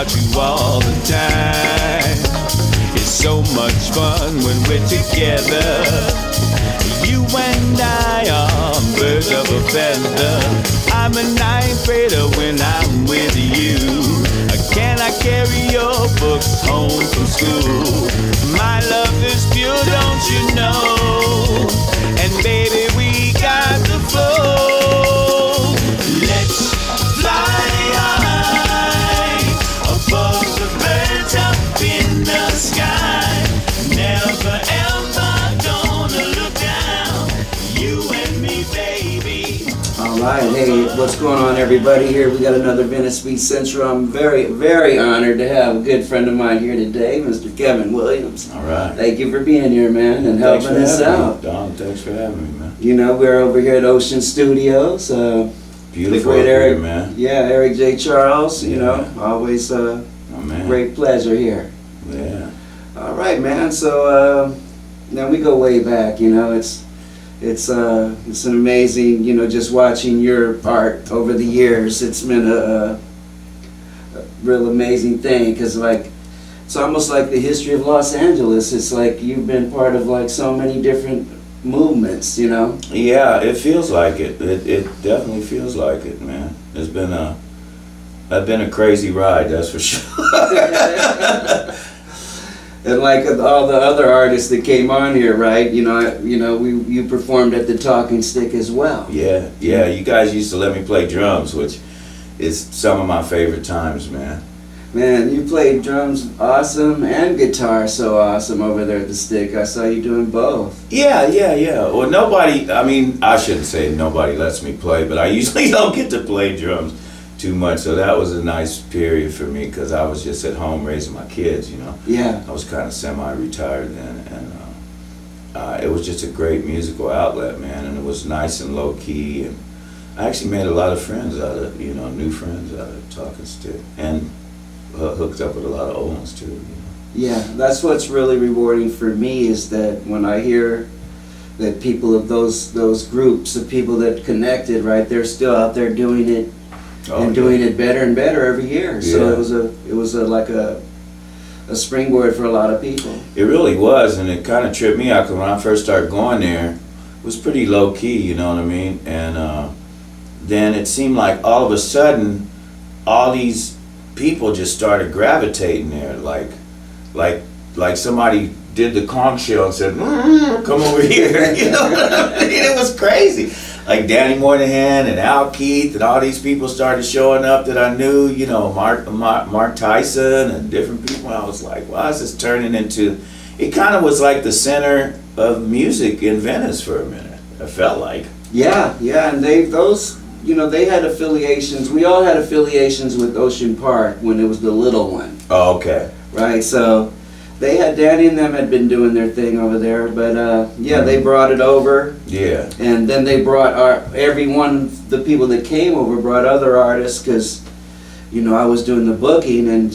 about you all the time. It's so much fun when we're together. You and I are birds of a feather. I'm a ninth grader when I'm with you. Can I carry your books home from school? My love is pure, don't you know? And baby, we got the flow. Let's fly high above the birds up in the sky. Never ever gonna look down. You and me, baby. All right, hey, what's going on, everybody? Here we got another Venice Beach Central. I'm very, very honored to have a good friend of mine here today, Mr. Kevin Williams. All right. Thank you for being here, man, and helping us out. Don, thanks for having me, man. You know, we're over here at Ocean Studios. Beautiful great here, Eric, man. Yeah, Eric J. Charles. You Yeah. know, always Oh, man. great pleasure here. Yeah. All right, man. So now we go way back. You know, it's an amazing, you know, just watching your art over the years. It's been a real amazing thing because, like, it's almost like the history of Los Angeles. It's like you've been part of like so many different movements, you know. Yeah, it feels like it. It definitely feels like it, man. It's been a crazy ride, that's for sure. And like all the other artists that came on here, right? You know, you performed at the Talking Stick as well. Yeah. You guys used to let me play drums, which is some of my favorite times, man. Man, you played drums awesome and guitar so awesome over there at the Stick. I saw you doing both. Yeah. Well, I shouldn't say nobody lets me play, but I usually don't get to play drums too much, so that was a nice period for me because I was just at home raising my kids, you know. Yeah. I was kind of semi-retired then, and it was just a great musical outlet, man, and it was nice and low-key, and I actually made a lot of friends out of, you know, new friends out of Talking Stick, and hooked up with a lot of old ones too, you know. Yeah, that's what's really rewarding for me is that when I hear that people of those groups of people that connected, right, they're still out there doing it. Doing it better and better every year. So Yeah. it was like a springboard for a lot of people. It really was, and it kind of tripped me out because when I first started going there, it was pretty low key, you know what I mean? And then it seemed like all of a sudden, all these people just started gravitating there, like somebody did the conch shell and said, "Come over here," you know what I mean? It was crazy. Like Danny Moynihan and Al Keith and all these people started showing up that I knew, you know, Mark Tyson and different people. I was like, wow, is this turning into, it kind of was like the center of music in Venice for a minute, I felt like. Yeah, and they had affiliations. We all had affiliations with Ocean Park when it was the little one. Oh, okay. Right, so Danny and them had been doing their thing over there, but they brought it over. Yeah. And then they brought the people that came over brought other artists because, you know, I was doing the booking and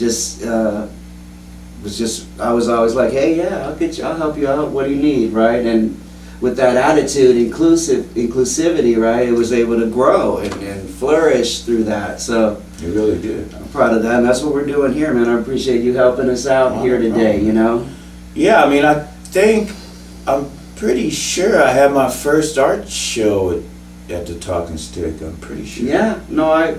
I was always like, hey, yeah, I'll help you out. What do you need, right? And with that attitude, inclusivity, right, it was able to grow and flourish through that. So You really did. I'm proud of that, and that's what we're doing here, man. I appreciate you helping us out here today, you know? Yeah, I mean, I'm pretty sure I had my first art show at the Talking Stick. I'm pretty sure. Yeah, no, I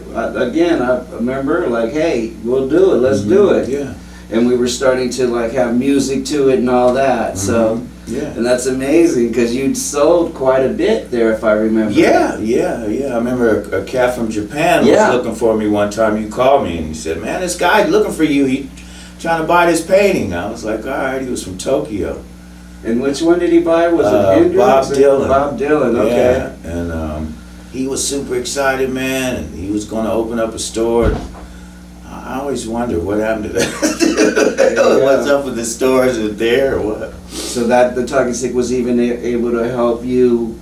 remember, like, hey, we'll do it, let's do it. Yeah. And we were starting to, like, have music to it and all that, so. Yeah. And that's amazing, because you'd sold quite a bit there, if I remember. Yeah. I remember a cat from Japan was looking for me one time. You called me and he said, man, this guy's looking for you. He's trying to buy this painting. I was like, all right, he was from Tokyo. And which one did he buy? Was it Hendrix? Bob Dylan. Bob Dylan, okay. Yeah, and he was super excited, man, and he was going to open up a store. I always wonder what happened to that. What's up with the store? Is it there or what? So that the Talking Stick was even able to help you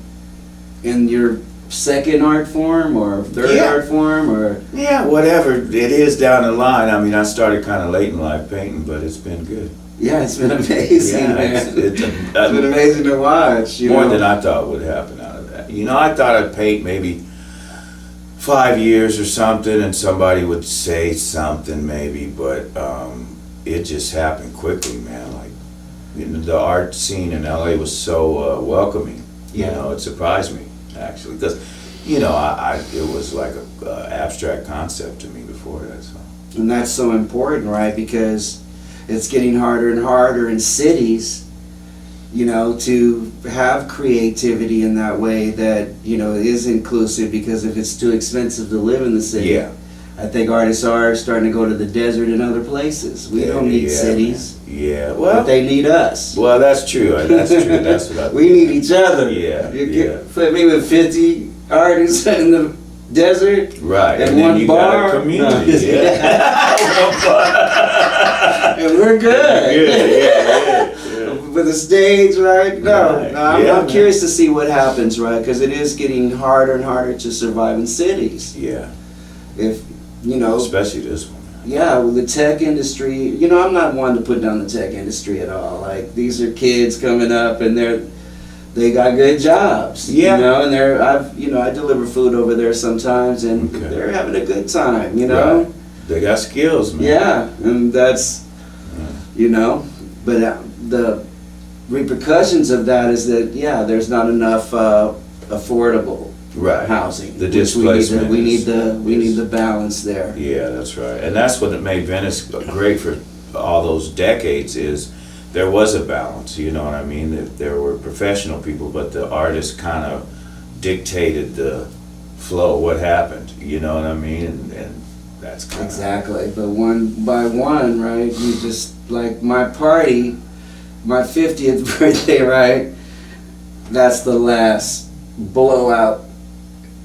in your second art form or third art form or? Yeah, whatever it is down the line. I mean, I started kind of late in life painting, but it's been good. Yeah, it's been amazing, man. It's been amazing to watch. More than I thought would happen out of that. You know, I thought I'd paint maybe 5 years or something, and somebody would say something maybe, but it just happened quickly, man. Like, you know, the art scene in LA was so welcoming. You know, it surprised me actually, because you know, it was like a abstract concept to me before that. So. And that's so important, right? Because it's getting harder and harder in cities, you know, to have creativity in that way that, you know, is inclusive, because if it's too expensive to live in the city, Yeah. I think artists are starting to go to the desert and other places. We don't need cities, Yeah, but well, they need us. well, that's true. That's true. That's what I. We need each other. Yeah, You yeah. get put me with 50 artists in the desert. Right, And and then one you bar? got a community. No. Yeah. And we're good. Yeah. With a stage, right? No, Right. no, I'm Yeah, curious to see what happens, right? Because it is getting harder and harder to survive in cities. Yeah, If, you know, especially this one. yeah, with the tech industry, you know, I'm not one to put down the tech industry at all. Like, these are kids coming up and they got good jobs. Yeah. You know, and I deliver food over there sometimes, and Okay. they're having a good time, you know? Right. They got skills, man. Yeah, and that's, you know, but the repercussions of that is that, yeah, there's not enough affordable Right. housing. The which displacement we need is- we need the balance there. Yeah, that's right. And that's what made Venice great for all those decades is there was a balance, you know what I mean? There were professional people, but the artists kind of dictated the flow, what happened, you know what I mean? And that's kind of... Exactly, but one by one, right? You just, like my party, my 50th birthday, right? That's the last blowout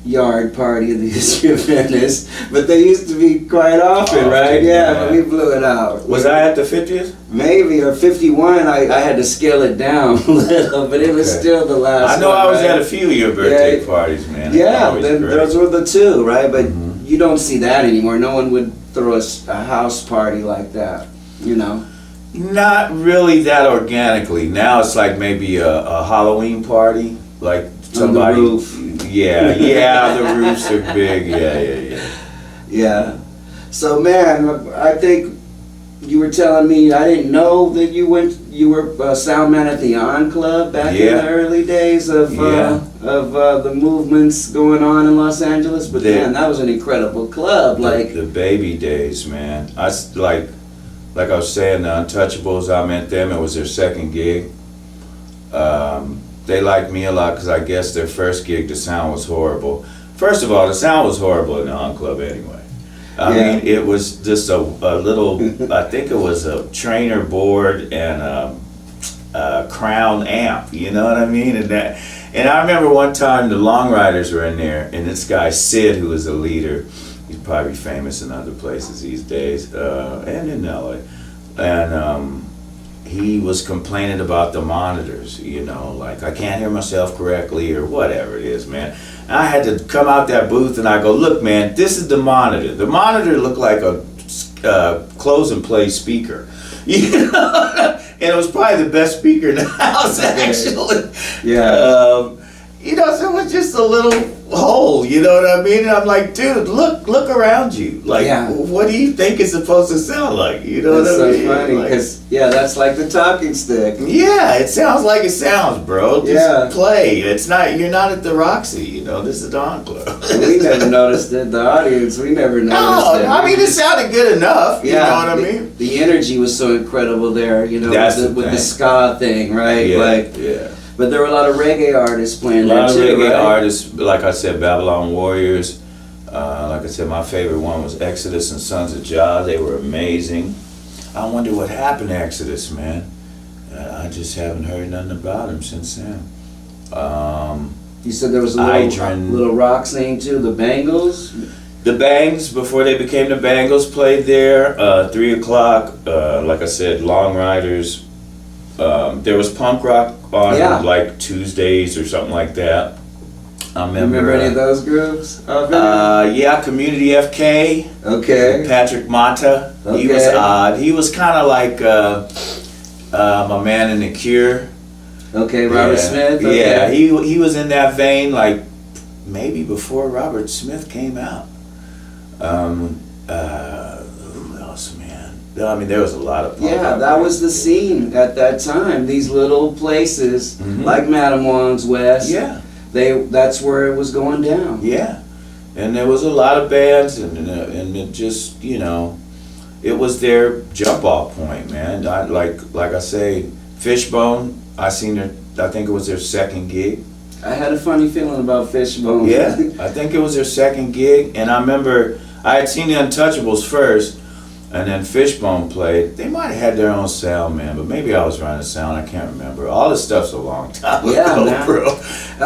yard party in the history of Venice. But they used to be quite often, Often, right? Yeah, but yeah. we blew it out. Was I at the 50th? Maybe, or 51, I had to scale it down a little, but it was Okay. still the last I know one, I was right? at a few of your birthday Yeah. parties, man. Yeah, Always then great. those were the two, right? But Mhm. you don't see that anymore. No one would throw a house party like that, you know? Not really that organically. Now it's like maybe a Halloween party, like somebody. roof. Yeah, yeah, the roofs are big. Yeah. Yeah. So, man, I think you were telling me, I didn't know that you were sound man at the On Club back in Yeah. the early days of Yeah. the movements going on in Los Angeles. But The- man, that was an incredible club. Like, The baby days, man. Like I was saying, the Untouchables. I met them. It was their second gig. They liked me a lot because I guess their first gig, the sound was horrible. First of all, the sound was horrible in the On Club anyway. I Yeah. mean, it was just a little, I think it was a trainer board and a Crown amp, you know what I mean? And I remember one time the Long Riders were in there, and this guy Sid, who was a leader, he's probably famous in other places these days, and in LA, and he was complaining about the monitors, you know, like I can't hear myself correctly or whatever it is, man. And I had to come out that booth and I go, look, man, this is the monitor. The monitor looked like a close and play speaker. You know? And it was probably the best speaker in the house, actually. yeah. You know, so it was just a little hole, you know what I mean? And I'm like, dude, look around you. Like, Yeah. what do you think it's supposed to sound like? You know That's what I so mean? funny, Like, because, yeah, that's like the talking stick. yeah, it sounds like it sounds, bro. Just Yeah. play. It's not. You're not at the Roxy. You know, this is Dawn Club. We never noticed it. The audience, we never noticed No, it. I mean it sounded good enough. Yeah, You know what I the, mean? the energy was so incredible there, you know, That's with the the thing. ska thing, right? Yeah, Like, yeah. but there were a lot of reggae artists A playing lot of there too, reggae right? artists, like I said, Babylon Warriors. Like I said, my favorite one was Exodus and Sons of Jah. They were amazing. I wonder what happened to Exodus, man. I just haven't heard nothing about him since then. You said there was a Idrin. little rock scene too, the Bangles. The Bangs, before they became the Bangles, played there. 3 o'clock, like I said, Long Riders. There was punk rock on Yeah. like Tuesdays or something like that. I You remember. remember any of those groups? Oh, Yeah, Community FK. okay. Patrick Mata. He was Okay. odd. He was kind of like my man in The Cure. Okay, Robert Yeah. Smith. Okay. Yeah, he was in that vein, like maybe before Robert Smith came out. Who else, man? I mean, there was a lot of punk Yeah, rock that bands. was the scene at that time. These little places Mhm. like Madame Wong's West. Yeah, That's where it was going down. yeah. And there was a lot of bands, and it just, you know, it was their jump off point, man. Like I say, Fishbone, I seen their, I think it was their second gig. I had a funny feeling about Fishbone. Yeah, I think it was their second gig, and I remember I had seen the Untouchables first, and then Fishbone played. They might have had their own sound, man, but maybe I was running sound. I can't remember. All this stuff's a long time Yeah, ago, man. bro.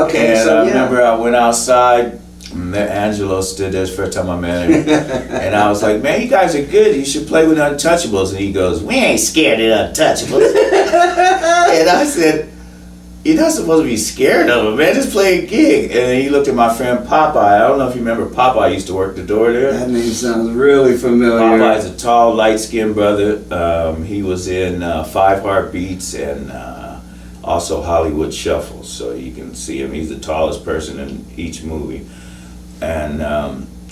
Okay, And so I yeah. remember I went outside. And Angelo stood there the first time I met him, and I was like, "Man, you guys are good. You should play with Untouchables." And he goes, "We ain't scared of Untouchables." And I said, "You're not supposed to be scared of them, man. Just play a gig." And then he looked at my friend Popeye. I don't know if you remember Popeye used to work the door there. That name sounds really familiar. Popeye's a tall, light-skinned brother. He was in Five Heartbeats and also Hollywood Shuffle. So you can see him. He's the tallest person in each movie. And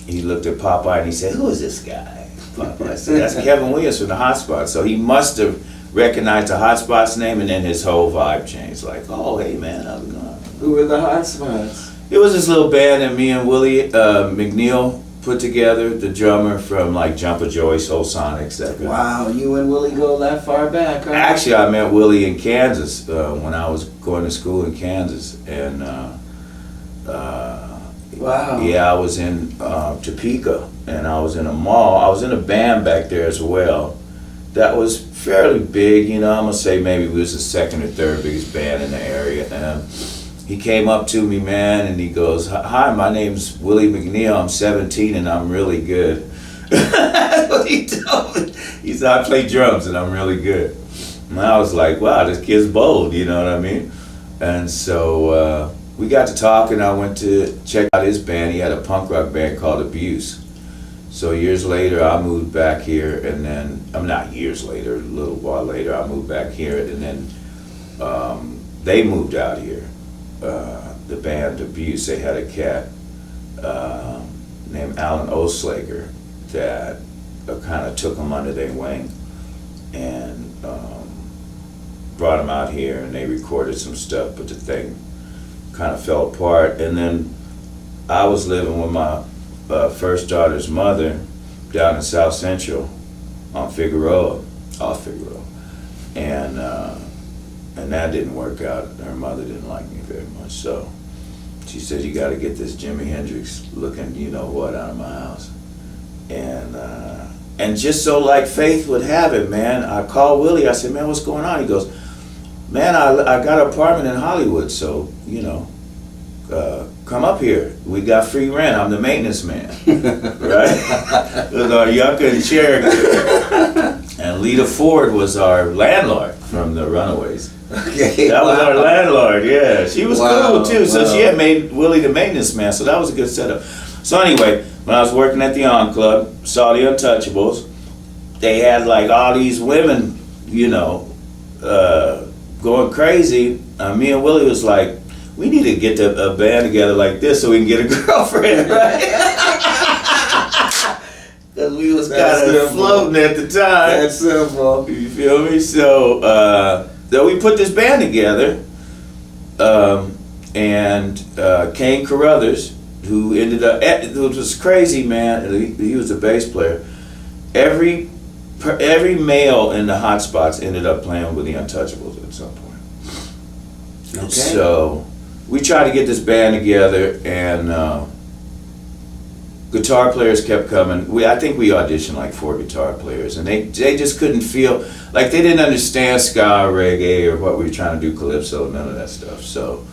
he looked at Popeye and he said, "Who is this guy?" Popeye said, "That's Kevin Williams from the Hot Spots." So he must have recognized the Hot Spots name, and then his whole vibe changed. Like, "Oh, hey man, how's it going?" Who were the Hot Spots? It was this little band that me and Willie McNeil put together, the drummer from like Jumper Joey, Soul Sonics, that guy. Wow, you and Willie go that far back, huh? Actually, I met Willie in Kansas when I was going to school in Kansas, and Wow. yeah, I was in Topeka, and I was in a mall. I was in a band back there as well. That was fairly big, you know. I'm gonna say maybe we was the second or third biggest band in the area. And he came up to me, man, and he goes, "Hi, my name's Willie McNeil. I'm 17 and I'm really good." That's what he told me. He said, "I play drums and I'm really good." And I was like, "Wow, this kid's bold," you know what I mean? And so we got to talking. I went to check out his band. He had a punk rock band called Abuse. So years later, I moved back here, and then, I'm not years later, a little while later, I moved back here, and then they moved out here. The band Abuse, they had a cat named Alan Oslager that kind of took him under their wing and brought him out here, and they recorded some stuff, but the thing kind of fell apart. And then I was living with my first daughter's mother down in South Central on Figueroa, off Figueroa, and that didn't work out. Her mother didn't like me very much, so she said, "You got to get this Jimi Hendrix looking, you know what, out of my house." And just so like Faith would have it, man, I called Willie. I said, "Man, what's going on?" He goes, "Man, I got an apartment in Hollywood, so, you know, come up here. We got free rent. I'm the maintenance man." Right? It was our Yucca and Cherokee. And Lita Ford was our landlord from the Runaways. Okay. That was our landlord, yeah. She was Wow, cool too, so wow. she had made Willie the maintenance man, so that was a good setup. So anyway, when I was working at the On Club, saw the Untouchables, they had like all these women, you know, going crazy. Me and Willie was like, "We need to get a band together like this so we can get a girlfriend," right? Because we was That's kind of simple. floating at the time. That's simple. You feel me? So then we put this band together, and Kane Carruthers, who ended up, it was crazy, man. He was a bass player. Every male in the Hot Spots ended up playing with the Untouchables at some point. Okay. So we tried to get this band together, and guitar players kept coming. I think we auditioned like 4 guitar players, and they just couldn't feel, like they didn't understand ska or reggae or what we were trying to do, calypso, none of that stuff. So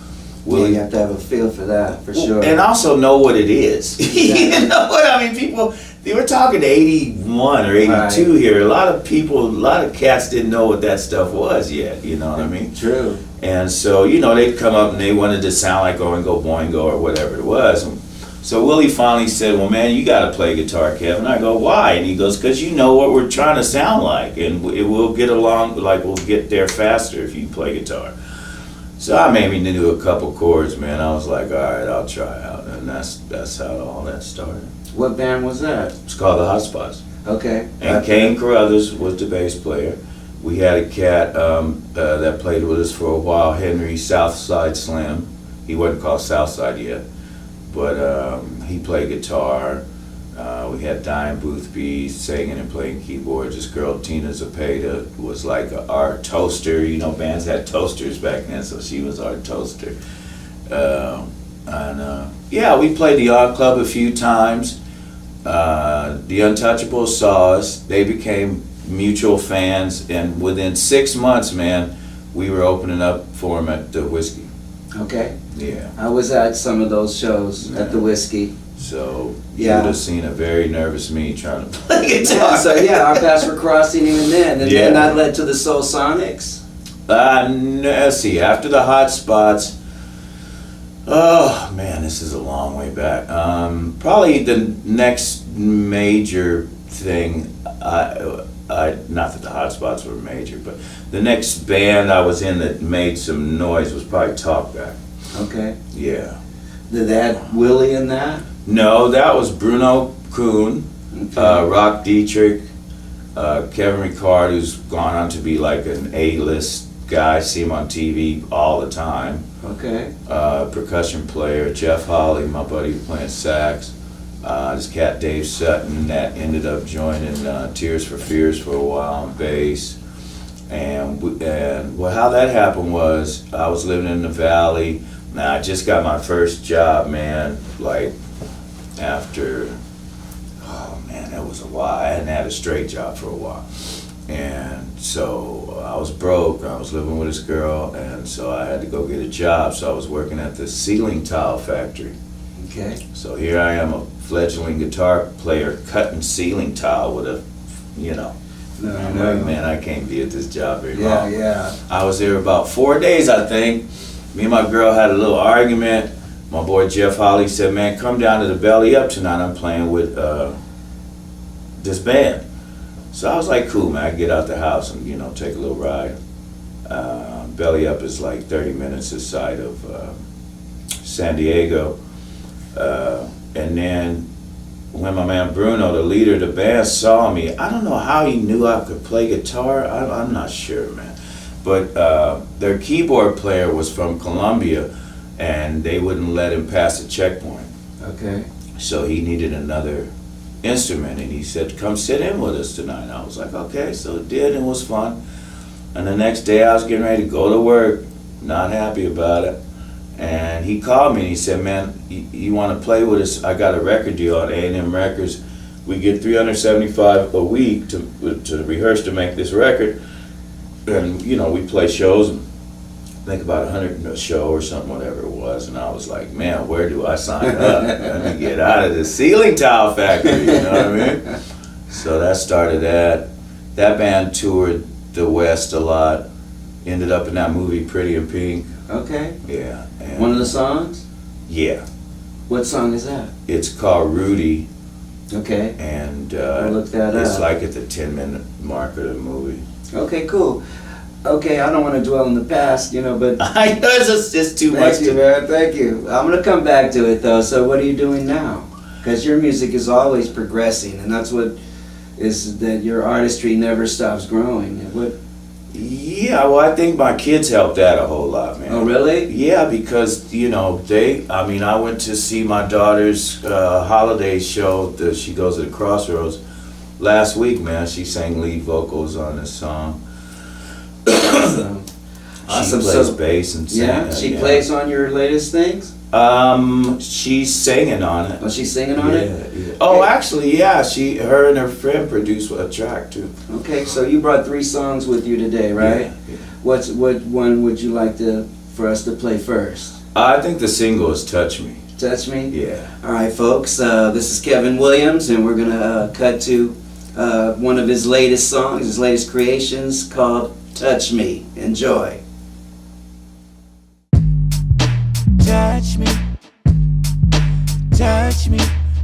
Yeah, you have to have a feel for that, for sure. and also know what it is. You know what I mean? People, they were talking 81 or 82 Right. here. A lot of cats didn't know what that stuff was yet, you know what I mean? True. And so, you know, they'd come up and they wanted to sound like Oingo Boingo or whatever it was. And so Willie finally said, "Well, man, you got to play guitar, Kevin." I go, "Why?" And he goes, "Because you know what we're trying to sound like, and we'll get along, like we'll get there faster if you play guitar." So I maybe knew a couple chords, man. I was like, all right, I'll try out, and that's how all that started. What band was that? It's called the Hot Spots. Okay. And Kane Carruthers was the bass player. We had a cat that played with us for a while, Henry Southside Slim. He wasn't called Southside yet, but he played guitar. We had Diane Boothby singing and playing keyboards. This girl, Tina Zapata, was like our toaster. You know, bands had toasters back then, so she was our toaster. Yeah, we played the Yacht Club a few times. The Untouchables saw us. They became mutual fans, and within 6 months, man, we were opening up for them at the Whiskey. Okay. Yeah. I was at some of those shows at the Yeah. Whiskey. So you Yeah. would have seen a very nervous me trying to play guitar. So yeah, our paths were crossing even then, and then Yeah. that led to the Soul Sonics. Let's see, after the Hot Spots, oh man, this is a long way back. Probably the next major thing, not that the Hot Spots were major, but the next band I was in that made some noise was probably Talkback. Okay. Yeah. Did they have Willie in that? No, that was Bruno Kuhn, Okay. Rock Dietrich, Kevin Ricard, who's gone on to be like an A-list guy, see him on TV all the time. Okay. Percussion player, Jeff Holly, my buddy playing sax. This cat Dave Sutton that ended up joining Tears for Fears for a while on bass. And well, how that happened was I was living in the Valley. Now I just got my first job, man. Like after, oh man, that was a while. I hadn't had a straight job for a while, and so I was broke. I was living with this girl, and so I had to go get a job. So I was working at the ceiling tile factory. Okay. So here I am, a fledgling guitar player, cutting ceiling tile with a, you know. No, I'm no. like, man, I can't be at this job very Yeah, long. yeah. I was there about 4 days, I think. Me and my girl had a little argument. My boy Jeff Holly said, man, come down to the Belly Up tonight. I'm playing with this band. So I was like, cool, man. I get out the house and, you know, take a little ride. Belly Up is like 30 minutes this side of San Diego. And then when my man Bruno, the leader of the band, saw me, I don't know how he knew I could play guitar. I'm not sure, man. But their keyboard player was from Colombia, and they wouldn't let him pass the checkpoint. Okay. So he needed another instrument, and he said, come sit in with us tonight. And I was like, okay, so it did, and it was fun. And the next day I was getting ready to go to work, not happy about it. And he called me and he said, man, you want to play with us? I got a record deal on A&M Records. We get $375 a week to rehearse to make this record. And, you know, we play shows, and I think about 100 a show or something, whatever it was. And I was like, man, where do I sign up? Let me get out of the ceiling tile factory, you know what I mean? So that started that. That band toured the West a lot. Ended up in that movie, Pretty in Pink. Okay. Yeah. And One of the songs? yeah. What song is that? It's called Rudy, Okay. and I'll look that it's up. like at the 10-minute mark of the movie. Okay, cool. Okay, I don't want to dwell in the past, you know, but I know it's just too much thank you, to... man. Thank you. I'm going to come back to it, though. So what are you doing now? Because your music is always progressing, and that's what is that your artistry never stops growing. And what? Yeah, well, I think my kids helped that a whole lot, man. Oh, really? Yeah, because, you know, I went to see my daughter's holiday show. She goes to the Crossroads last week, man. She sang lead vocals on this song. Awesome. Awesome. She plays So, bass and sings. yeah, she plays on your latest things? She's singing on it. Oh, she's singing on it? Yeah. Oh, actually, yeah. Her and her friend produced a track too. Okay, so you brought 3 songs with you today, right? Yeah. What one would you like for us to play first? I think the single is "Touch Me." Touch Me? Yeah. All right, folks. This is Kevin Williams, and we're gonna cut to one of his latest songs, his latest creations, called "Touch Me." Enjoy. Touch me, touch me,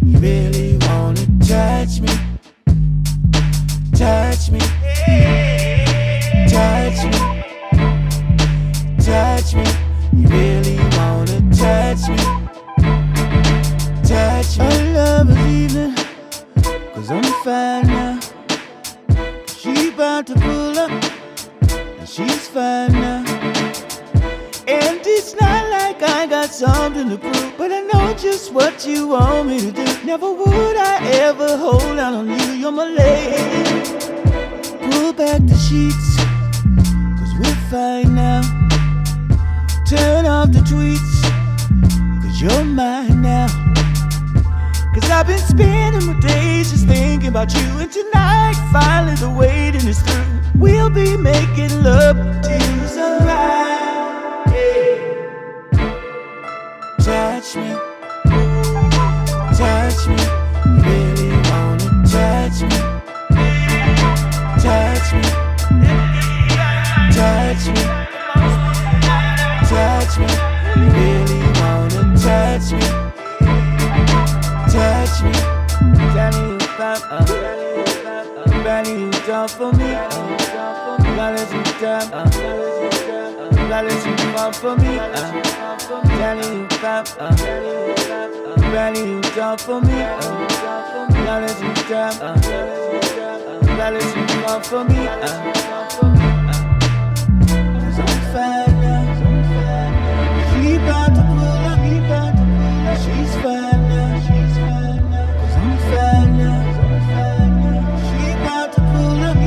you really wanna touch me, touch me, touch me, touch me, fine now. She about to pull up, and she's fine now. And it's not like I got something to prove, but I know just what you want me to do. Never would I ever hold out on you, you're my lady. Pull back the sheets, cause we're fine now. Turn off the tweets, cause you're mine now. Cause I've been spending my days just thinking about you. And tonight, finally the waiting is through. We'll be making love till sunrise. Touch me, touch me, you really wanna touch me. Touch me, touch me, touch me, you really wanna touch me. Touch me, tell me you found you done for me. Gotta let you down, gotta let you fall for me. Tell me you found you done for me. Gotta let you down, gotta let you fall for me. 'Cause I'm fine now. She bout to pull up, she's fine now. Fine now. She about to pull up,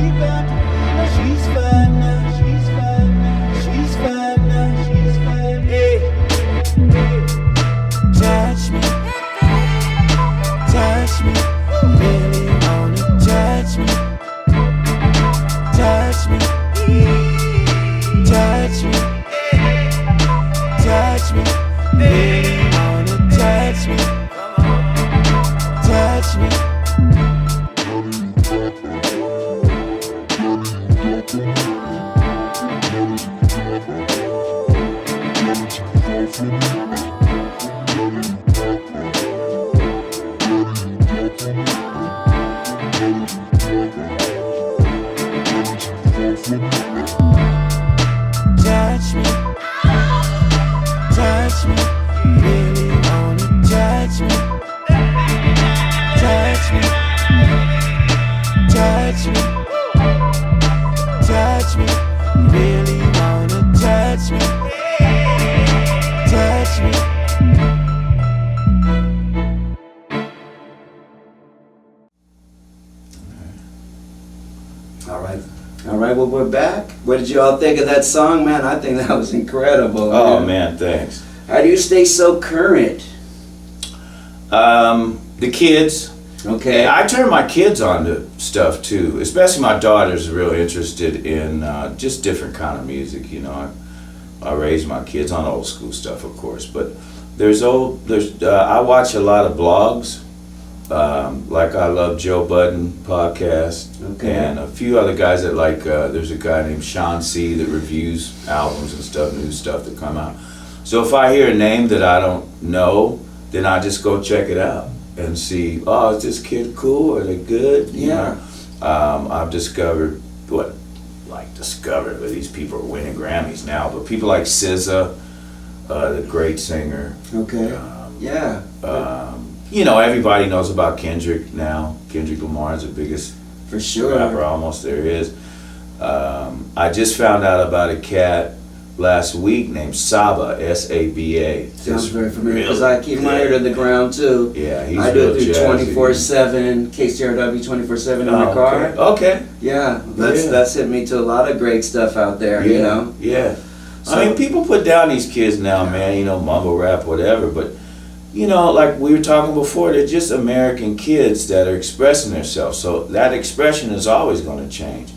she's fine now. She's fine now. Hey. Touch me, touch me, really wanna touch me. Touch me, touch me, touch me, really wanna touch me. Touch me. Touch me, touch me, really wanna touch me. Touch me, touch me, touch me, really wanna touch me. Touch me. All right, well, we're back. What did you all think of that song, man? I think that was incredible. Oh man, thanks. How do you stay so current? The kids. Okay. I turn my kids on to stuff too, especially my daughter's real interested in just different kind of music. You know, I raised my kids on old school stuff, of course, but I watch a lot of blogs, like I love Joe Budden podcast, Okay. and a few other guys that like. There's a guy named Sean C. that reviews albums and stuff, new stuff that come out. So if I hear a name that I don't know, then I just go check it out and see, oh, is this kid cool? Are they good? You Yeah. know? I've discovered, but these people are winning Grammys now, but people like SZA, the great singer. Okay. Yeah. You know, everybody knows about Kendrick now. Kendrick Lamar is the biggest For sure. rapper almost there is. I just found out about a cat last week named Saba, S-A-B-A. Sounds Just very familiar because really I keep my ear to the ground too. Yeah, he's I do real it through jazzy. 24/7, KCRW 24/7 in my car. Okay. Yeah, Yeah. that's hit me to a lot of great stuff out there. Yeah. You know. Yeah. So- I mean, people put down these kids now, man. You know, mumble rap, whatever. But you know, like we were talking before, they're just American kids that are expressing themselves. So that expression is always going to change.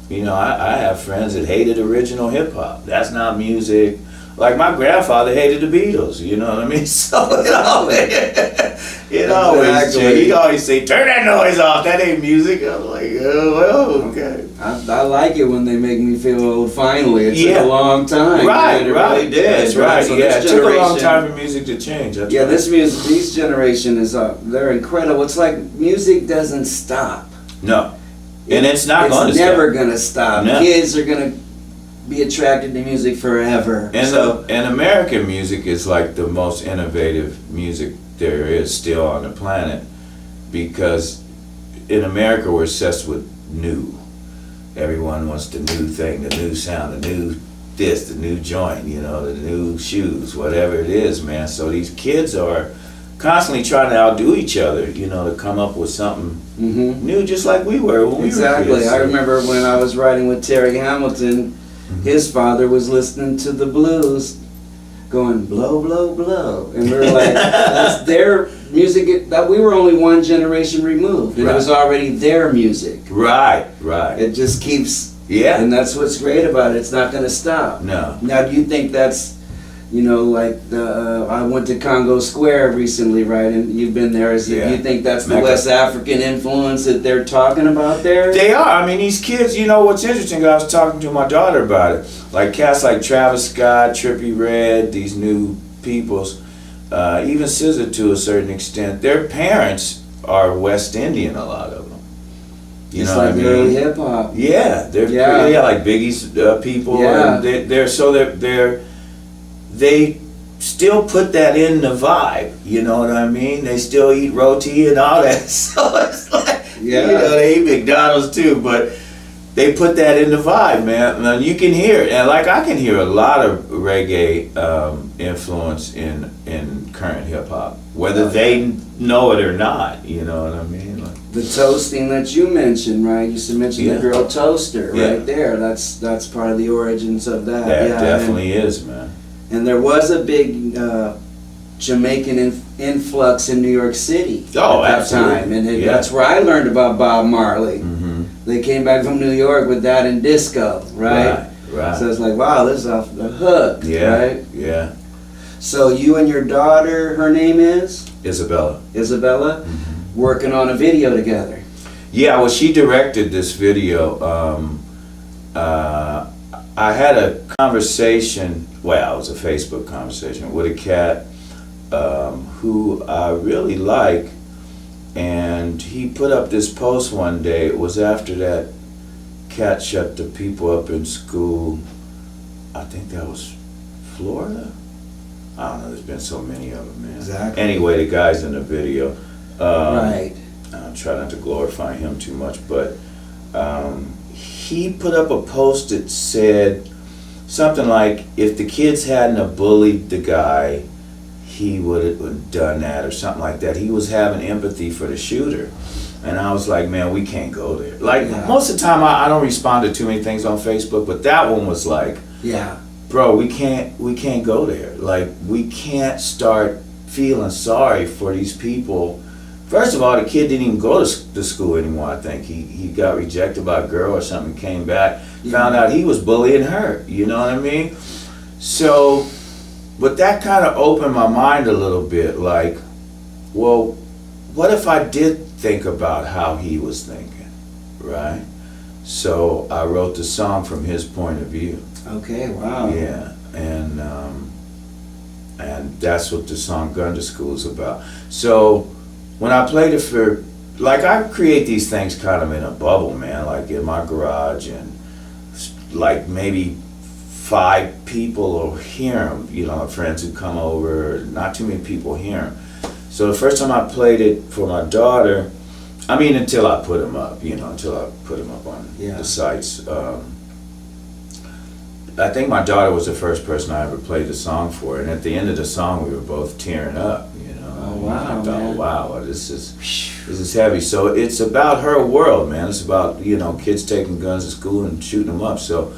You know, I have friends that hated original hip hop. That's not music. Like my grandfather hated the Beatles. You know what I mean? So it always Exactly. he'd always say, "Turn that noise off. That ain't music." I'm like, "Oh, well, okay." I like it when they make me feel old. Finally, it took Yeah. a long time. Right, It right. really did. That's right. So Yeah, this it took a long generation- time for music to change. That's Yeah, right. this generation is they're incredible. It's like music doesn't stop. No, and it's not going to It's never gonna stop. No. Kids are gonna be attracted to music forever. And American music is like the most innovative music there is still on the planet, because in America, we're obsessed with new. Everyone wants the new thing, the new sound, the new this, the new joint, you know, the new shoes, whatever it is, man. So these kids are constantly trying to outdo each other, you know, to come up with something new, just like we were when we were kids. I remember when I was riding with Terry Hamilton, his father was listening to the blues, going blow, blow, blow, and we were like, that's their music. That we were only one generation removed, and it was already their music. Right. It just keeps. Yeah. And that's what's great about it. It's not going to stop. No. Now, do you think that's, you know, like I went to Congo Square recently, right? And you've been there. Do you think that's the West African influence that they're talking about there? They are. I mean, these kids, you know what's interesting, I was talking to my daughter about it. Like cats like Travis Scott, Trippie Redd, these new peoples, even SZA to a certain extent, their parents are West Indian, a lot of them. You it's know like what I mean? early hip hop. Yeah, they're like Biggie's people. Yeah. And they still put that in the vibe. You know what I mean? They still eat roti and all that. So it's like, you know, they eat McDonald's too, but they put that in the vibe, man. And you can hear it, and like I can hear a lot of reggae influence in current hip hop, whether they know it or not. You know what I mean? Like, the toasting that you mentioned, right? You used to mention the girl toaster right there. That's part of the origins of that. That definitely is, man. And there was a big Jamaican influx in New York City at that time, and that's where I learned about Bob Marley. They came back from New York with that and disco, right? So it's like, wow, this is off the hook, right? Yeah. So you and your daughter, her name is? Isabella. Working on a video together. Yeah, well, she directed this video. I had a conversation, well, it was a Facebook conversation with a cat who I really like, and he put up this post one day. It was after that cat shut the people up in school. I think that was Florida? I don't know, there's been so many of them, man. Exactly. Anyway, the guy's in the video. Right. I try not to glorify him too much, but he put up a post that said something like, if the kids hadn't have bullied the guy, he would have done that, or something like that. He was having empathy for the shooter. And I was like, man, we can't go there. Like, most of the time, I don't respond to too many things on Facebook, but that one was like, bro, we can't go there. Like, we can't start feeling sorry for these people. First of all, the kid didn't even go to school anymore, I think. He got rejected by a girl or something, came back, found out he was bullying her, you know what I mean? So, but that kind of opened my mind a little bit, like, well, what if I did think about how he was thinking, right? So I wrote the song from his point of view. Okay, wow. Yeah, and that's what the song Gun to School is about. So when I played it for, like, I create these things kind of in a bubble, man, like in my garage, and like maybe 5 people will hear them, you know, friends who come over, not too many people hear them. So the first time I played it for my daughter, I mean, until I put them up, you know, until I put them up on the sites. I think my daughter was the first person I ever played the song for, and at the end of the song, we were both tearing up, you know. Oh, wow, I thought, wow, this is heavy. So it's about her world, man. It's about, you know, kids taking guns to school and shooting them up. So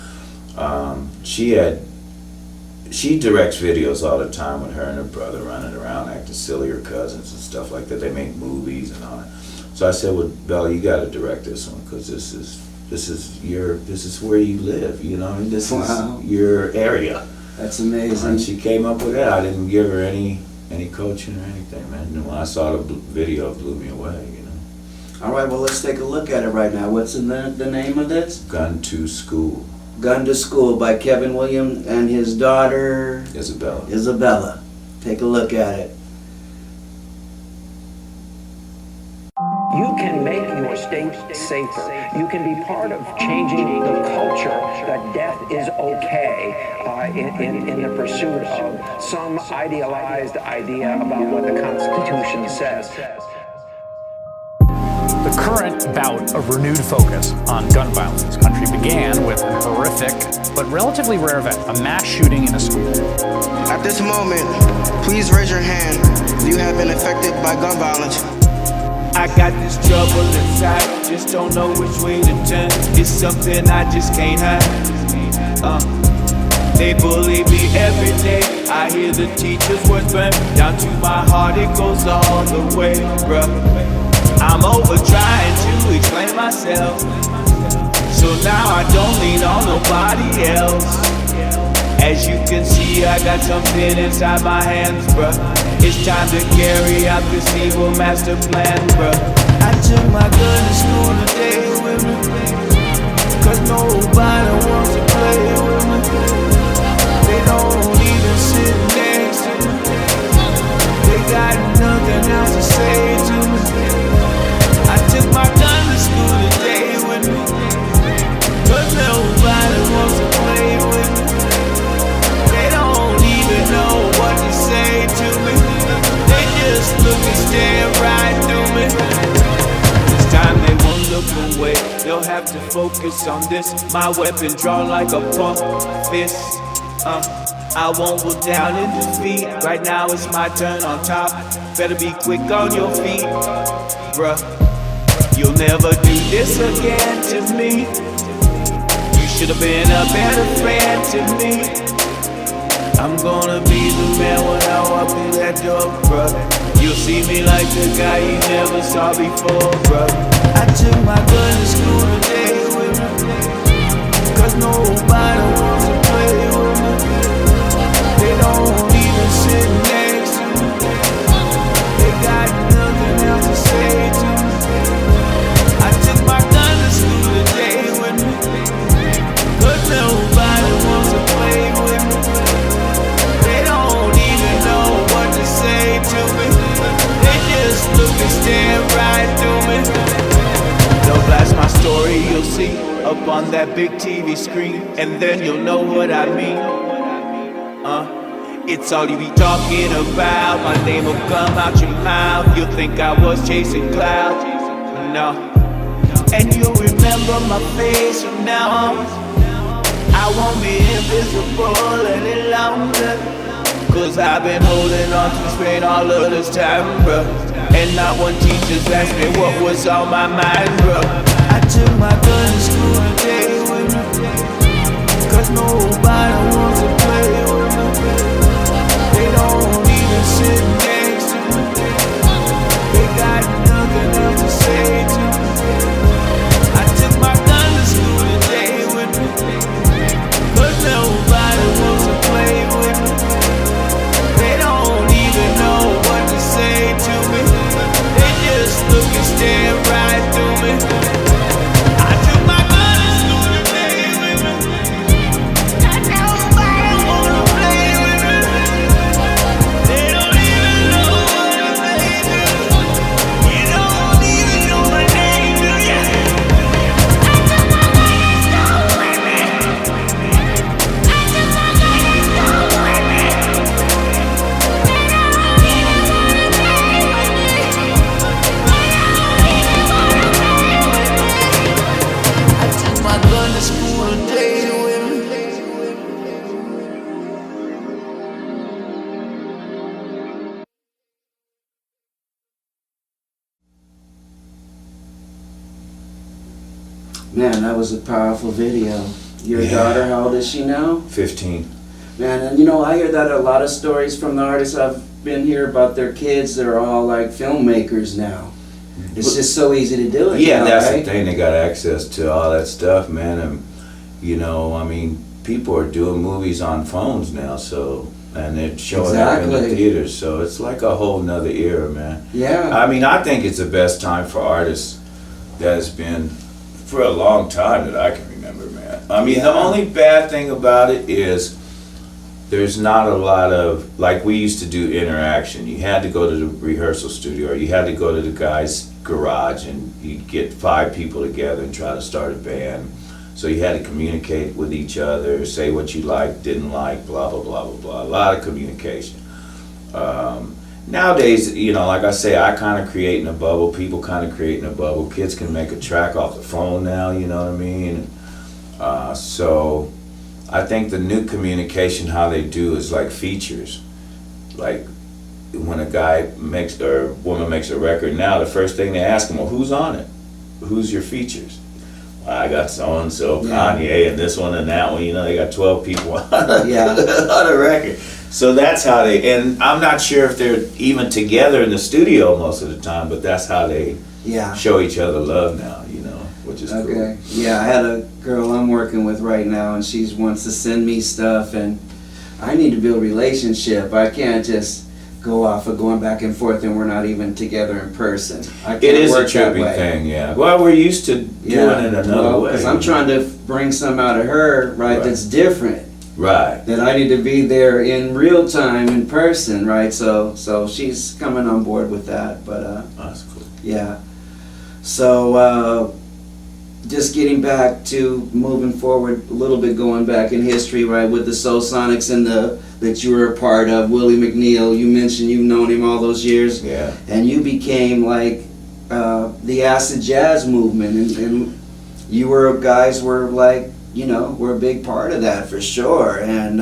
she directs videos all the time with her and her brother running around acting silly, her cousins and stuff like that. They make movies and all that. So I said, well, Bella, you got to direct this one, because this is where you live, you know. I mean, this is your area. That's amazing. And she came up with that. I didn't give her any coaching or anything, man. And when I saw the video, it blew me away, you know. All right, well, let's take a look at it right now. What's the name of this? Gun to School. Gun to School by Kevin Williams and his daughter Isabella. Take a look at it. You can make your state safer. You can be part of changing the culture that death is okay in the pursuit of some idealized idea about what the Constitution says. The current bout of renewed focus on gun violence in this country began with a horrific but relatively rare event, a mass shooting in a school. At this moment, please raise your hand if you have been affected by gun violence. I got this trouble inside, just don't know which way to turn. It's something I just can't hide. They bully me every day. I hear the teacher's words burn down to my heart. It goes all the way, bruh. I'm over trying to explain myself, so now I don't lean on nobody else. As you can see, I got something inside my hands, bruh. It's time to carry out this evil master plan, bruh. I took my gun to school today with me, 'cause nobody wants to play with me. They don't even sit next to me. They got nothing else to say to me. I took my gun to school today with me, 'cause nobody wants to play with me. They don't even know what to say to me. They just look and stare right through me. This time they won't look away. They'll have to focus on this. My weapon drawn like a pump fist. I won't go down in defeat. Right now it's my turn on top. Better be quick on your feet, bruh. You'll never do this again to me. You should have been a better friend to me. I'm gonna be the man when I walk through that door, bruh. You'll see me like the guy you never saw before, bruh. I took my gun to school today with me, 'cause nobody wants to play with me. They don't even sit next to me. They got nothing else to say to me. I took my gun to school today with me, 'cause nobody wants to play with me. They don't even know what to say to me. They just look and stare right through me. They'll blast my story, you'll see, up on that big TV screen, and then you'll know what I mean. It's all you be talking about. My name will come out your mouth. You'll think I was chasing clouds. No. And you'll remember my face from now on. I won't be invisible any longer, 'cause I've been holding on to this pain all of this time, bruh. And not one teacher's asked me what was on my mind, bruh. I took my gun to school today with me, 'cause nobody wants to play with me. They don't even sit next to me. They got nothing else to say to me. I took my gun to school today with me, 'cause nobody wants to play with me. They don't even know what to say to me. They just look and stare right through me. I took my gun to school today with me, 'cause nobody wanna play with me. They don't even know what to say to me. You don't even know my name, do ya? I took my gun to school with me. I took my gun to school with me. They don't even wanna play with me. They don't even wanna play with me. I took my gun to school today with me. Man, that was a powerful video. Your Yeah. daughter, how old is she now? 15. Man, and you know, I hear that a lot of stories from the artists I've been here about their kids. They're all like filmmakers now. It's just so easy to do it. Yeah, now, that's right? the thing. They got access to all that stuff, man. And you know, I mean, people are doing movies on phones now, so and they're showing up in the Exactly. theaters. So it's like a whole nother era, man. Yeah. I mean, I think it's the best time for artists that has been for a long time that I can remember, man. I mean, the Yeah. only bad thing about it is there's not a lot of, like we used to do interaction. You had to go to the rehearsal studio or you had to go to the guy's garage and you'd get 5 people together and try to start a band. So you had to communicate with each other, say what you liked, didn't like, blah, blah, blah, blah, blah. A lot of communication. nowadays, you know, like I say, I kind of create in a bubble. People kind of create in a bubble. Kids can make a track off the phone now. You know what I mean? So I think the new communication, how they do, is like features. Like when a guy makes or a woman makes a record now, the first thing they ask them, well, who's on it? Who's your features? Well, I got so and so, Kanye, and this one and that one. You know, they got 12 people on a record. So that's how they. And I'm not sure if they're even together in the studio most of the time, but that's how they show each other love now. You know, which is cool. Yeah, I had a girl I'm working with right now, and she wants to send me stuff, and I need to build a relationship. I can't just go off of going back and forth and we're not even together in person. I can't It is a work that trippy way. thing, yeah. Well, we're used to doing it another way. Because I'm trying to bring some out of her, right, that's different. Right. That I need to be there in real time, in person, right? So she's coming on board with that, but that's cool. Yeah. So just getting back to moving forward a little bit, going back in history, right, with the Soul Sonics and that you were a part of, Willie McNeil. You mentioned you've known him all those years. Yeah. And you became like the acid jazz movement, and you guys were like, you know, were a big part of that for sure. And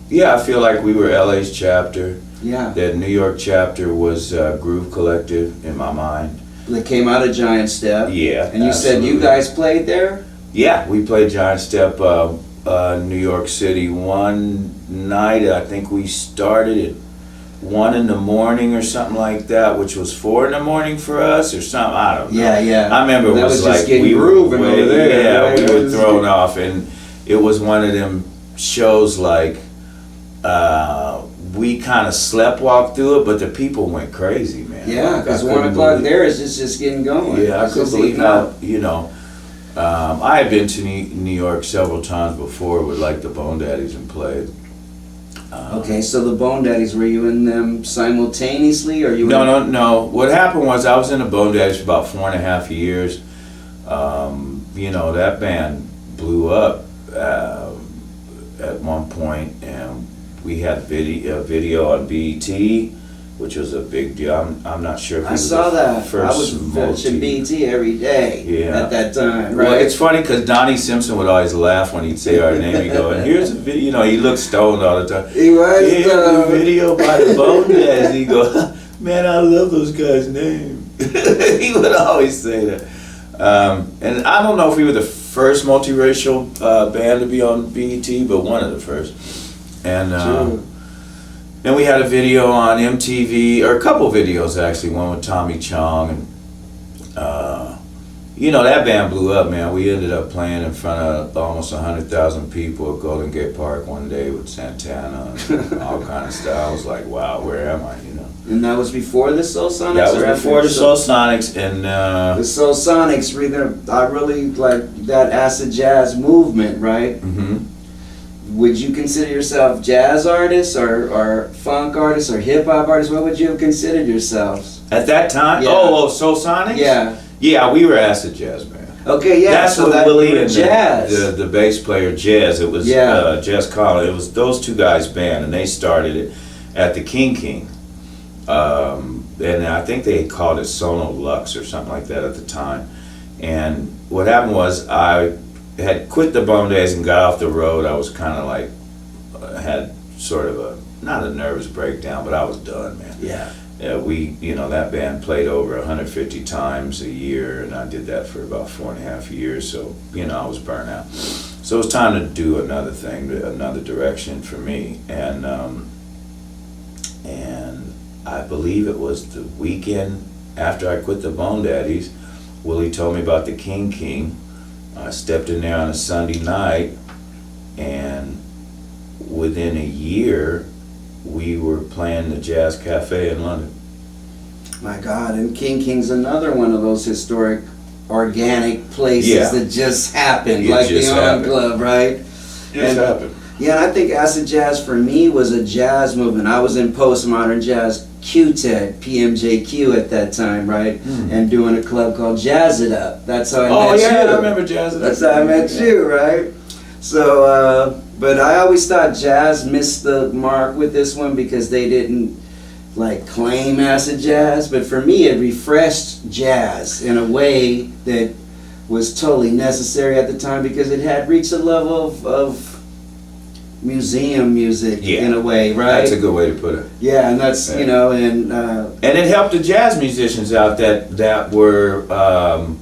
yeah, I feel like we were LA's chapter. Yeah. The New York chapter was Groove Collective in my mind. They came out of Giant Step. Yeah. And you said you guys played there? Yeah, we played Giant Step, New York City one night. I think we started at 1 in the morning or something like that, which was 4 in the morning for us or something. I don't know. Yeah. I remember it that was just like getting we were grooving over there. Yeah, Right? we were thrown off, and it was one of them shows like we kind of sleptwalked through it, but the people went crazy, man. Yeah, because 1 o'clock there is just getting going. Yeah, I It's couldn't just believe eating how, up. you know, I had been to New York several times before with like the Bone Daddies and played. Okay, so the Bone Daddies, were you in them simultaneously, or you? No. What happened was I was in the Bone Daddies for about 4.5 years. You know, that band blew up at one point, and we had a video on BET, which was a big deal. I'm not sure if I saw that. First I was watching BT every day at that time, right? Well, it's funny because Donnie Simpson would always laugh when he'd say our name. He'd go, and here's a video. You know, he looked stoned all the time. He was Here's a video by the Bone Daddies. He'd go, man, I love those guys' names. He would always say that. And I don't know if we were the first multiracial band to be on BET, but one of the first. And then we had a video on MTV, or a couple videos actually, one with Tommy Chong, and you know, that band blew up, man. We ended up playing in front of almost 100,000 people at Golden Gate Park one day with Santana and all kind of stuff. I was like, wow, where am I, you know? And that was before the Soul Sonics? That or was before after? the Soul Sonics, and the Soul Sonics, I really like that acid jazz movement, right? Mhm. Would you consider yourself jazz artists or funk artists or hip hop artists? What would you have considered yourselves? At that time? Yeah. Oh, Soul Sonics? Yeah. Yeah, we were acid jazz band. Okay, yeah. That's so what that Willie you were and jazz. the bass player Jazz. It was Jazz Collins. It was those two guys' band, and they started it at the King. And I think they called it Sono Lux or something like that at the time. And what happened was I had quit the Bone Days and got off the road. I was kind of like had sort of not a nervous breakdown, but I was done, man. Yeah. That band played over 150 times a year, and I did that for about 4.5 years. So, I was burnt out. So it was time to do another thing, another direction for me. And I believe it was the weekend after I quit the Bone Daddies, Willie told me about the King. I stepped in there on a Sunday night, and within a year, we were playing the Jazz Cafe in London. My God, and King's another one of those historic, organic places that just happened, like the On Club, right? Just happened. Yeah, and I think acid jazz for me was a jazz movement. I was in postmodern jazz QTED, PMJQ at that time, right? And doing a club called Jazz It Up. That's how I met you. I remember Jazz It Up. That's how I met you, right? So, but I always thought jazz missed the mark with this one because they didn't like claim acid jazz, but for me it refreshed jazz in a way that was totally necessary at the time because it had reached a level of museum music in a way, right? That's a good way to put it. Yeah, and that's Yeah. you know, and it helped the jazz musicians out that were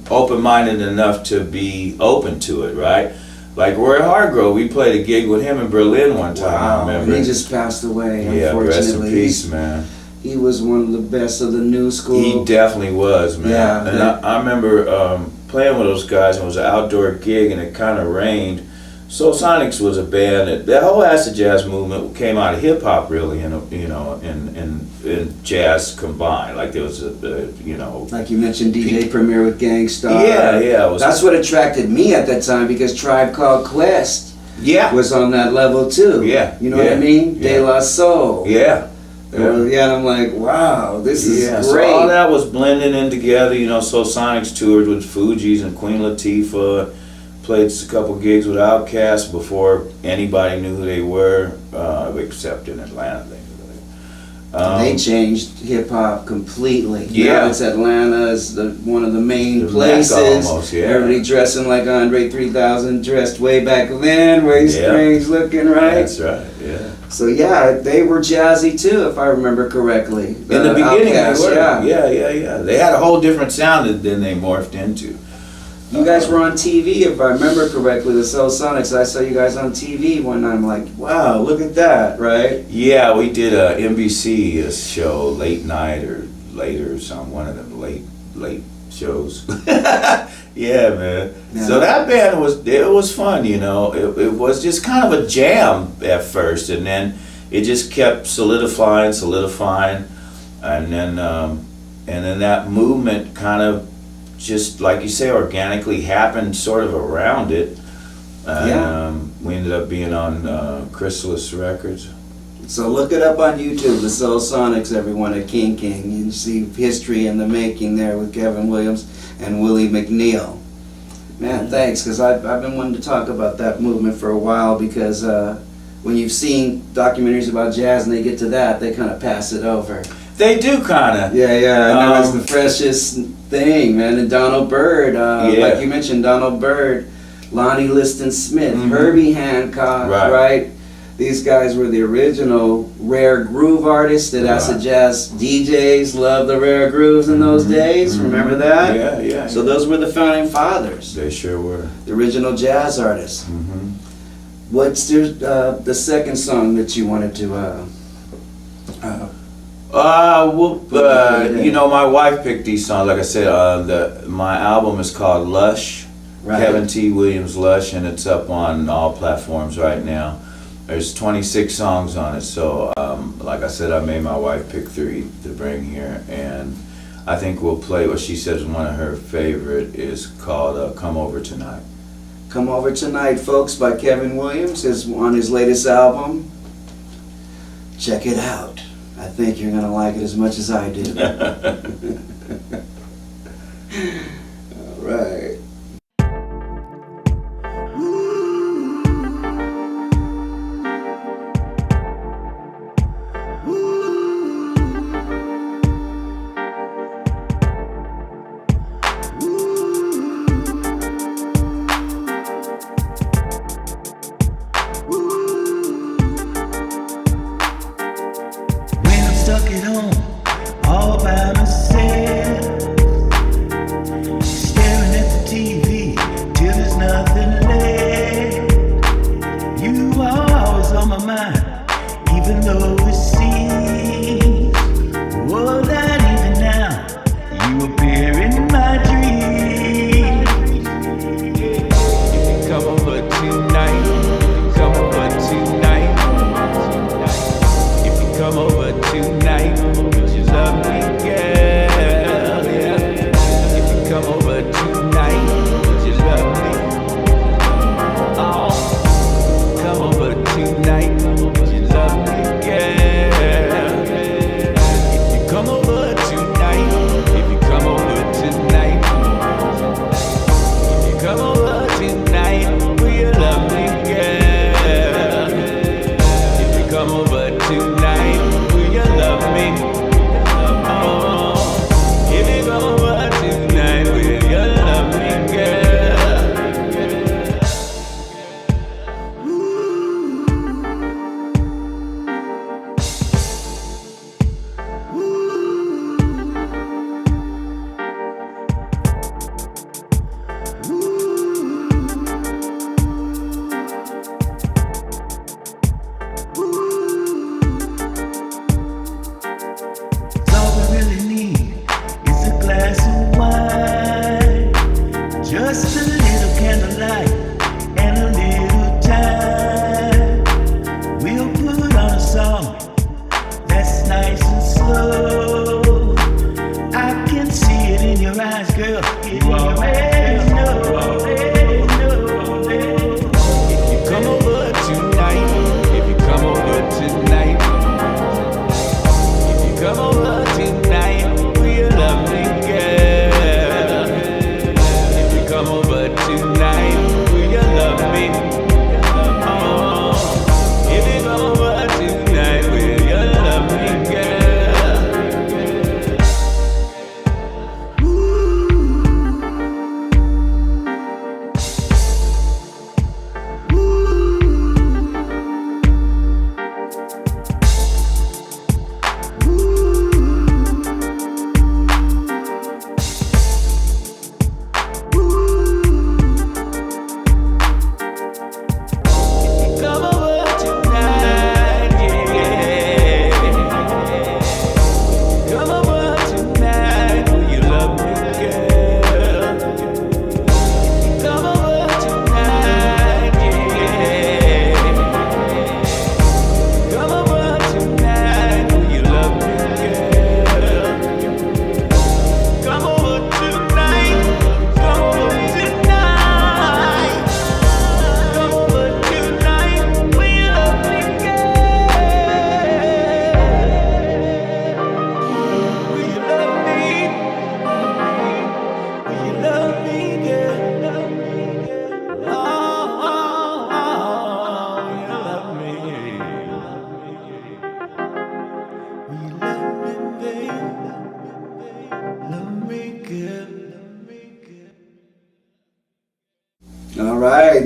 open-minded enough to be open to it, right? Like Roy Hargrove, we played a gig with him in Berlin one time. I remember. he just passed away. Yeah, Unfortunately, rest in peace, man. He was one of the best of the new school. He definitely was, man. Yeah, and I remember playing with those guys, and it was an outdoor gig, and it kind of rained. Soul Sonics was a band that whole acid jazz movement came out of hip hop, really, and in jazz combined. Like there was like you mentioned, DJ Premier with Gangstar. Yeah, it was. That's what attracted me at that time because Tribe Called Quest was on that level too. Yeah, you know what I mean? Yeah. De La Soul. Yeah. And I'm like, wow, this is great. So all that was blending in together. You know, Soul Sonics toured with Fugees and Queen Latifah. Played a couple gigs with Outkast before anybody knew who they were, except in Atlanta. They changed hip hop completely. Yeah. Now it's Atlanta is one of the main The places. Mecca almost, yeah. Everybody dressing like Andre 3000 dressed way back then, way strange looking, right? That's right, yeah. So yeah, they were jazzy too, if I remember correctly. In the beginning, Outkast, they were. Yeah. They had a whole different sound than they morphed into. You guys were on TV, if I remember correctly, the Soul Sonics. I saw you guys on TV one night. I'm like, wow, look at that, right? Yeah, we did a NBC show, late night or later or something, one of them late shows. Yeah, man. Yeah. So that band was fun, you know. It was just kind of a jam at first, and then it just kept solidifying, and then that movement kind of just like you say, organically happened sort of around it. We ended up being on Chrysalis Records. So look it up on YouTube, the Soul Sonics, everyone at King. You see history in the making there with Kevin Williams and Willie McNeil. Man, thanks, because I've been wanting to talk about that movement for a while because when you've seen documentaries about jazz and they get to that, they kind of pass it over. They do kind of. Yeah, and that was the freshest thing, man. And Donald Byrd, like you mentioned, Donald Byrd, Lonnie Liston Smith, Herbie Hancock, right? These guys were the original rare groove artists that acid jazz DJs loved the rare grooves in those days. Remember that? Yeah. So those were the founding fathers. They sure were. The original jazz artists. What's the second song that you wanted to you know, my wife picked these songs. Like I said, my album is called Lush, Kevin T. Williams Lush, and it's up on all platforms right now. There's 26 songs on it, so like I said, I made my wife pick 3 to bring here, and I think we'll play what she says one of her favorite is called Come Over Tonight. Come Over Tonight, folks, by Kevin Williams, is on his latest album. Check it out. I think you're going to like it as much as I do. All right. Stuck at home, all by myself, staring at the TV till there's nothing left. You are always on my mind, even though it seems, oh, that even now you appear in my dreams. Come over tonight, come over tonight. If you come over tonight,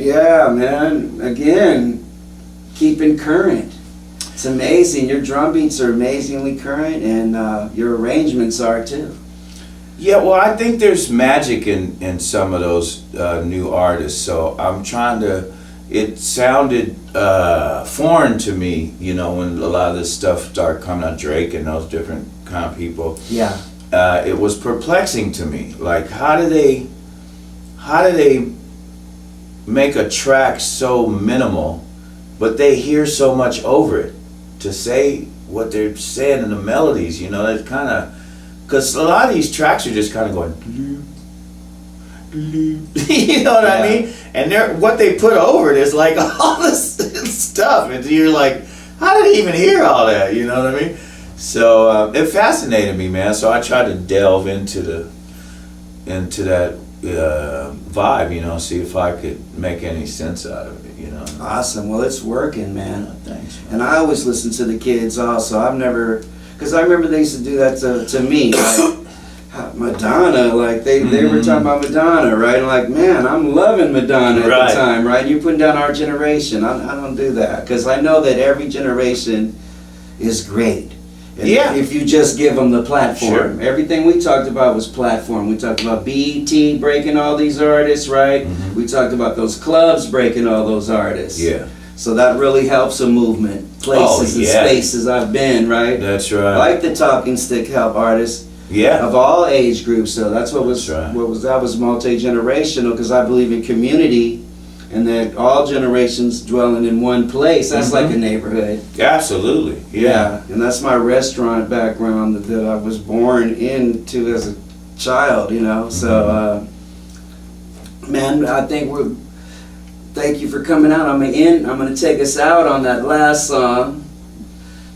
Yeah, man. Again, keeping current. It's amazing. Your drum beats are amazingly current, and your arrangements are too. Yeah, well, I think there's magic in some of those new artists. So I'm trying to. It sounded foreign to me, you know, when a lot of this stuff started coming out, Drake and those different kind of people. Yeah. It was perplexing to me. Like, how do they make a track so minimal, but they hear so much over it to say what they're saying in the melodies? You know, that kind of. Because a lot of these tracks are just kind of going, you know what I mean? And what they put over it is like all this stuff. And you're like, how did he even hear all that? You know what I mean? So it fascinated me, man. So I tried to delve into that vibe, you know, see if I could make any sense out of it, you know. Awesome. Well, it's working, man. Thanks, man. And I always listen to the kids also. I've never, because I remember they used to do that to me. Like, Madonna, like they were talking about Madonna, right? And like, man, I'm loving Madonna at Right. the time, right? You're putting down our generation. I don't do that because I know that every generation is great. And Yeah. if you just give them the platform. Sure. Everything we talked about was platform. We talked about BET breaking all these artists, right? We talked about those clubs breaking all those artists. Yeah. So that really helps a movement. Places and yeah. spaces I've been, right? That's right. Like the Talking Stick help artists Yeah. of all age groups. So that's what was That's right. that was multi-generational because I believe in community and that all generations dwelling in one place. That's like a neighborhood. Absolutely. Yeah, and that's my restaurant background that I was born into as a child, you know. So, man, I think thank you for coming out. I'm gonna take us out on that last song,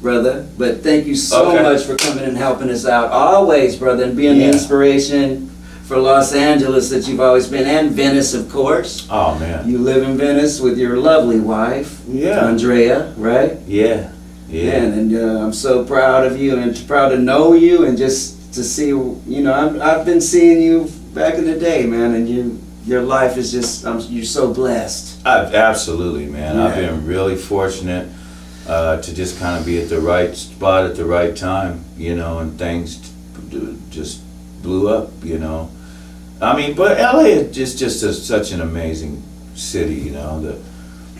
brother. But thank you so Okay. much for coming and helping us out, always, brother, and being the Yeah. inspiration for Los Angeles that you've always been, and Venice, of course. Oh, man. You live in Venice with your lovely wife, Yeah. Andrea, right? Yeah. Yeah. And I'm so proud of you and proud to know you and just to see, you know, I've been seeing you back in the day, man, and your life is just, you're so blessed. Absolutely, man. I've Yeah. been really fortunate to just kind of be at the right spot at the right time, you know, and things just blew up, you know. I mean, but LA is just such an amazing city, you know.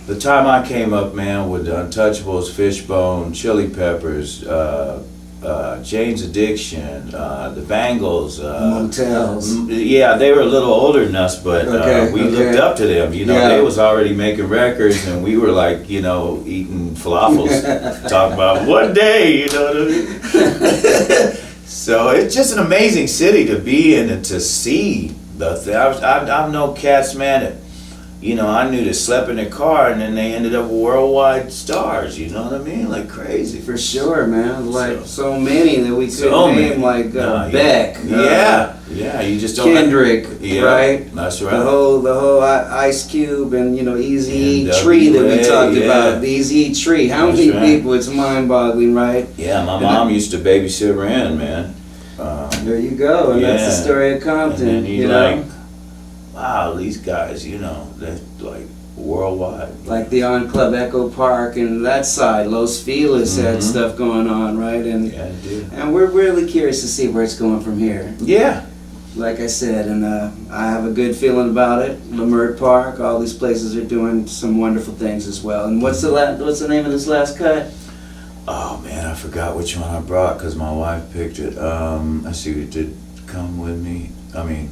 The time I came up, man, with the Untouchables, Fishbone, Chili Peppers, Jane's Addiction, the Bangles, Motels. yeah, they were a little older than us, but we looked up to them. You know, Yeah. they was already making records, and we were like, you know, eating falafels, talking about one day, you know what I mean? So it's just an amazing city to be in and to see the thing. I've known cats, man, that, you know, I knew that slept in their car, and then they ended up worldwide stars. You know what I mean? Like crazy. For sure, man. Like so many that we could So name, many. like Yeah. Beck, Yeah, you just don't. Kendrick, Yeah, right? That's right. The whole Ice Cube and, you know, Eazy-E NWA, Tree that we talked yeah. about. The Eazy-E Tree. How That's many right. people? It's mind-boggling, right? Yeah, my mom used to babysit Ren, man. There you go, and that's the Yeah. story of And Compton. then you You know, like, wow, these guys, you know, they're like worldwide. like the on Club Echo Park and that side, Los Feliz had stuff going on, right? And Yeah, dude. and we're really curious to see where it's going from here. Yeah. Like I said, and I have a good feeling about it. Leimert Park, all these places are doing some wonderful things as well. And what's the name of this last cut? Oh man, I forgot which one I brought because my wife picked it. I see who did Come With Me. I mean,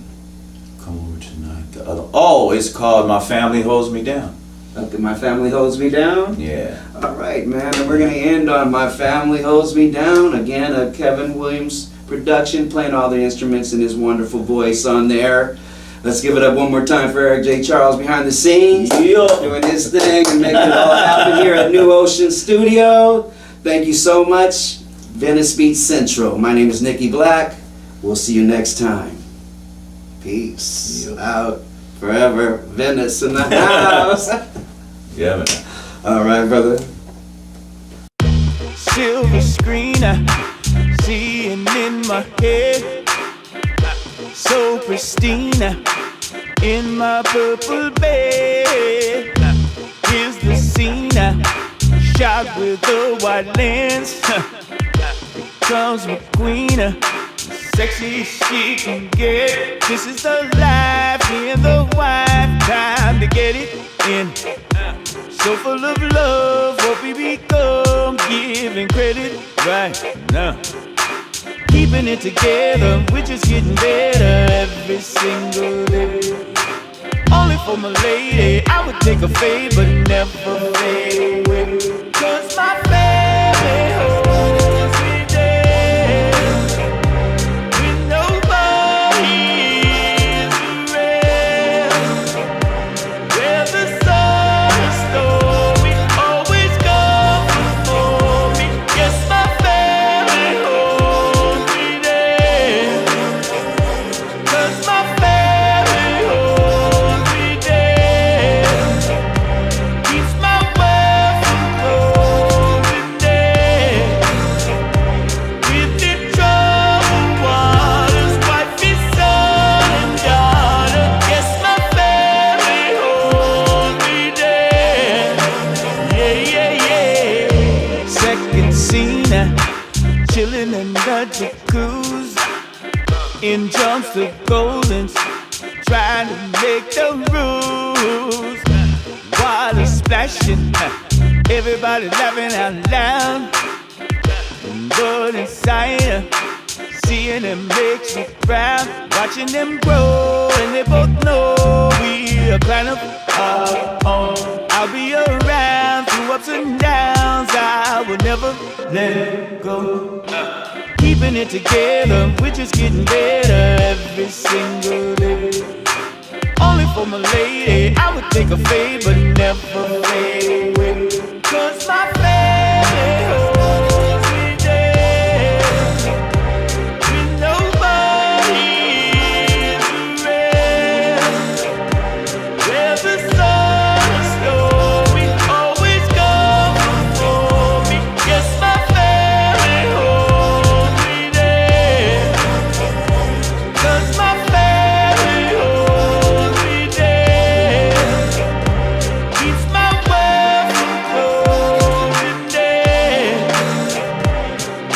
Come Over Tonight. The other. Oh, it's called My Family Holds Me Down. Okay, My Family Holds Me Down. Yeah. All right, man, and we're gonna end on My Family Holds Me Down. Again, a Kevin Williams production, playing all the instruments in his wonderful voice on there. Let's give it up one more time for Eric J. Charles behind the scenes, doing his thing and making it all happen here at New Ocean Studio. Thank you so much, Venice Beach Central. My name is Nikki Black. We'll see you next time. Peace out forever. Venice in the house. Yeah, man. All right, brother. Silver screen, seeing in my head, so pristine in my purple bed. Christina, shot with the white lens. Comes McQueen, sexy she can get. This is the life and the wife, time to get it in. So full of love, what we become, giving credit right now. Keeping it together, we're just getting better every single day. Only for my lady, I would take a fade, but never fade away. 'Cause my family holds me there. When nobody's around, where the sun is stormy, always comes before me. Yes, my family holds me there. 'Cause my family holds me there. Keeps my wealth from going there. Within troubled waters, wifey, son, and daughter. Yes, my family holds me there. Yeah, yeah, yeah. Second scene, chilling in the jacuzzi. In jumps the Goldens, trying to make the rules. Water splashing, everybody laughing out loud. But inside, seeing them makes me proud. Watching them grow, and they both know we'll climb up on. I'll be around through ups and downs. I will never let go. Keeping it together, we're just getting better every single day. Only for my lady, I would take a fade, but never fade away. 'Cause my family holds me there. When nobody's around, where the sun is stormy, always comes before me. Yes, my family holds me there. 'Cause my family holds me there. Keeps my wealth from going there.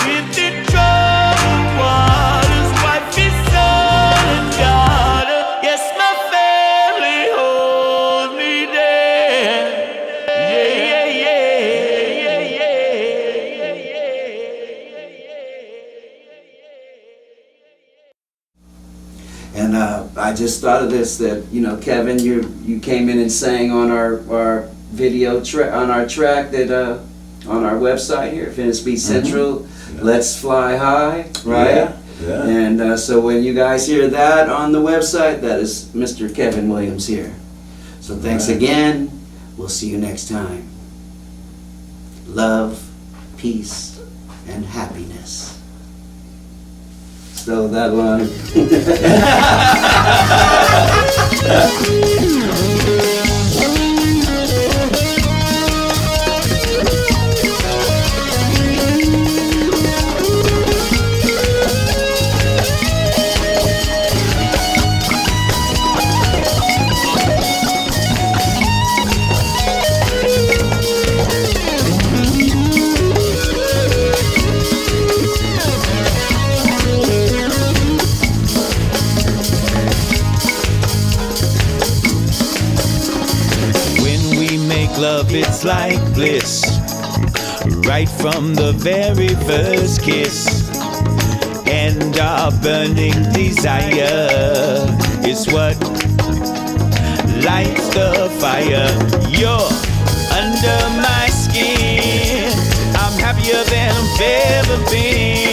Within troubled waters, wifey, son, and daughter. Yes, my family holds me there. Yeah, yeah, yeah, yeah, yeah, yeah. And I just thought of this, that, you know, Kevin, you came in and sang on our video on our track that on our website here, Venice Beach Central. Let's Fly High, right? Yeah, yeah. And so when you guys hear that on the website, that is Mr. Kevin Williams here. So thanks Right. again. We'll see you next time. Love, peace, and happiness. So that one. When we make love, it's like bliss. Right from the very first kiss. And our burning desire is what lights the fire. You're under my skin. I'm happier than I've ever been.